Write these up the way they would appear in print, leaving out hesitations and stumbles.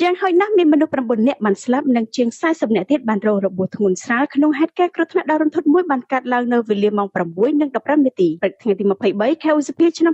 យ៉ាងហោចណាស់មានមនុស្ស9នាក់បានស្លាប់និងជាង40នាក់ទៀតបានរងរបួសធ្ងន់ស្រាលក្នុងហេតុការណ៍គ្រោះថ្នាក់ដ៏រន្ធត់មួយបានកើតឡើងនៅវេលាម៉ោង 6:15 នាទីព្រឹកថ្ងៃទី 23 ខែឧសភាឆ្នាំ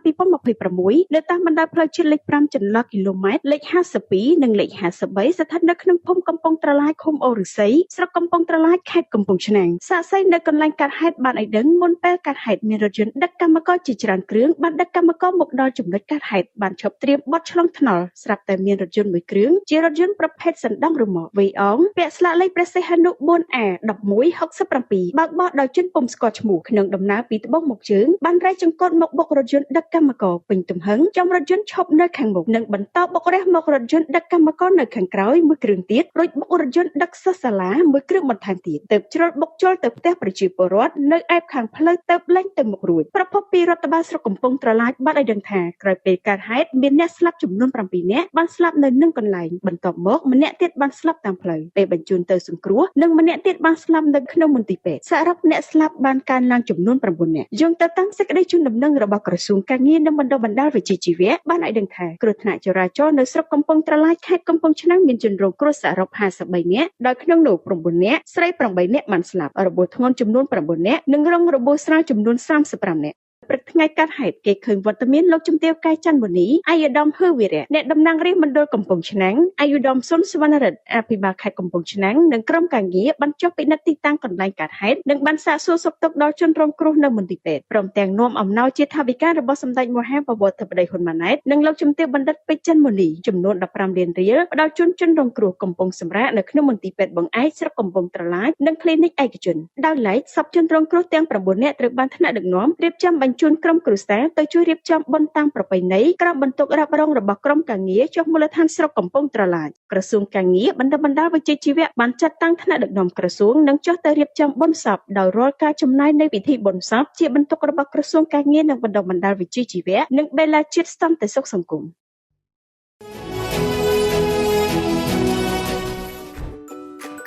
2026 នៅតាមបណ្ដោយផ្លូវជាតិលេខ 5 ចន្លោះគីឡូម៉ែត្រលេខ 52 និងលេខ 53 ស្ថិតនៅក្នុងភូមិកំពង់ត្រឡាចឃុំអូរឫស្សីស្រុកកំពង់ត្រឡាចខេត្តកំពង់ឆ្នាំងសាក្សីនៅកន្លែងកើតហេតុបានឲ្យដឹងមុនពេលកើតហេតុមានរថយន្តដឹកកម្មករជាច្រើនគ្រឿងបានដឹកកម្មករមកដល់ចំណុចកើតហេតុបានឈប់ត្រៀមបត់ឆ្លងថ្នល់ស្រាប់តែមានរថយន្តមួយគ្រឿងជារថយន្តប្រភេទសណ្ដោងរមាស់វ័យអងពាក់ស្លាកលេខព្រះសីហនុ 4A1167 បើកបោះដោយជនពុំស្គាល់ឈ្មោះក្នុងដំណើរពីត្បូងមកជើងបានរែកចង្កូតមកបុករថយន្តដឹកកម្មករពេញទំហឹងចំរថយន្តឈប់នៅខាងមុខនិងបន្តបុករះមករថយន្តដឹកកម្មករនៅខាងក្រោយមួយគ្រឿងទៀតរួចបុករថយន្តដឹកសិស្សសាលាមួយគ្រឿងបន្ថែមទៀតទើបជ្រុលបុកជុលទៅផ្ទះប្រជាពលរដ្ឋនៅឯខាងផ្លូវទៅលែងទៅមុខរួចប្រពន្ធពីរដ្ឋបាលស្រុកកំពង់ត្រឡាចបានឲ្យដឹងថាក្រោយពេលកើតហេតុមានអ្នកស្លាប់ចំនួន7នាក់បានស្លាប់នៅនឹងកន្លែងបន្ទាប់មកម្នាក់ទៀតបានស្លាប់តាមផ្លូវពេលបញ្ជូនទៅសង្គ្រោះនិងម្នាក់ទៀតបានស្លាប់នៅក្នុងមន្ទីរពេទ្យសរុបអ្នកស្លាប់បានកើនឡើងចំនួន9នាក់យោងទៅតាមសេចក្តីជូនដំណឹងរបស់ក្រសួងការងារនិងបណ្ដុះបណ្ដាលវិជ្ជាជីវៈបានឲ្យដឹងថាគ្រោះថ្នាក់ចរាចរណ៍នៅស្រុកកំពង់ត្រឡាចខេត្តកំពង់ឆ្នាំងមានជនរងគ្រោះសរុប53នាក់ដោយក្នុងនោះ9នាក់ស្រី8នាក់បានស្លាប់របួសធ្ងន់ចំនួន9នាក់និងរងរបួសស្រាលចំនួន35នាក់ព្រឹកថ្ងៃកើតហេតុគេឃើញវត្តមានលោកជំទាវកែច័ន្ទមុនីអាយុដំហឺវីរៈអ្នកតំណាងរាស្ត្រមណ្ឌលកំពង់ឆ្នាំងអាយុដំសុនសវណ្ណរិទ្ធអភិបាលខេត្តកំពង់ឆ្នាំងនិងក្រុមការងារបានចុះពិនិត្យទីតាំងកន្លែងកើតហេតុនិងបានសាកសួរសុខទុក្ខដល់ជនរងគ្រោះនៅមន្ទីរពេទ្យព្រមទាំងនាំអំណោយជាថវិការបស់សម្ដេចមហាបវរធិបតីហ៊ុនម៉ាណែតនិងលោកជំទាវបណ្ឌិតពេជ្រច័ន្ទមុនីចំនួន15លានរៀលផ្ដល់ជូនជនរងគ្រោះកំពុងសម្រាកនៅក្នុងមន្ទីរពេទ្យបង្អែកស្រុកកំពង់ត្រឡាចនិងគ្លីនិកឯកជនដោយឡែកសពជនរងគ្រោះទាំង9នាក់ត្រូវបានថ្នាក់ដឹកនាំរៀបចំបញ្ជូនក្រុមគ្រួសារទៅជួយរៀបចំបុណ្យតាមប្រពៃណីក្រោមបន្ទុករ៉ាប់រងរបស់ក្រុមការងារចុះមូលដ្ឋានស្រុកកំពង់ត្រឡាចក្រសួងការងារបណ្ដុះបណ្ដាលវិជ្ជាជីវៈបានចាត់តាំងថ្នាក់ដឹកនាំក្រសួងនិងចុះទៅរៀបចំបុណ្យសពដោយរាល់ការចំណាយនៃពិធីបុណ្យសពជាបន្ទុករបស់ក្រសួងការងារនិងបណ្ដុះបណ្ដាលវិជ្ជាជីវៈនិងបេឡាជាតិសន្តិសុខសង្គម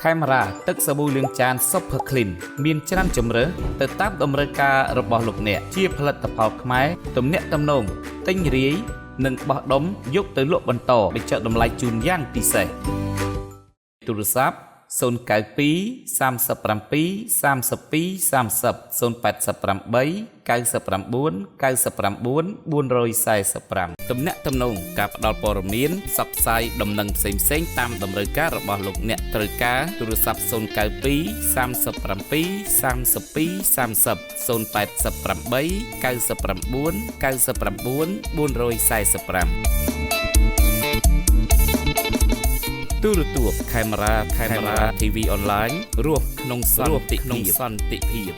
ខេមរ៉ាទឹកសាប៊ូលាងចាន Super Clean មានច្រើនជម្រើសទៅតាមតម្រូវការរបស់លោកអ្នកជាផលិតផលខ្មែរទំនាក់ទំនងទិញរាយនិងបោះដុំយកទៅលក់បន្តបញ្ចុះតម្លៃជូនយ៉ាងពិសេសទូរស័ព្ទ092 37 32 30 088 99 99 445 ទំនាក់ទំនងការផ្ដល់ព័ត៌មានផ្សព្វផ្សាយដំណឹងផ្សេងៗតាមតម្រូវការរបស់លោកអ្នកត្រូវការទូរស័ព្ទ092 37 32 30 088 99 99 445ទូរទស្សន៍ខេមរ៉ា TV អនឡាញរស់ក្នុងសន្តិភាព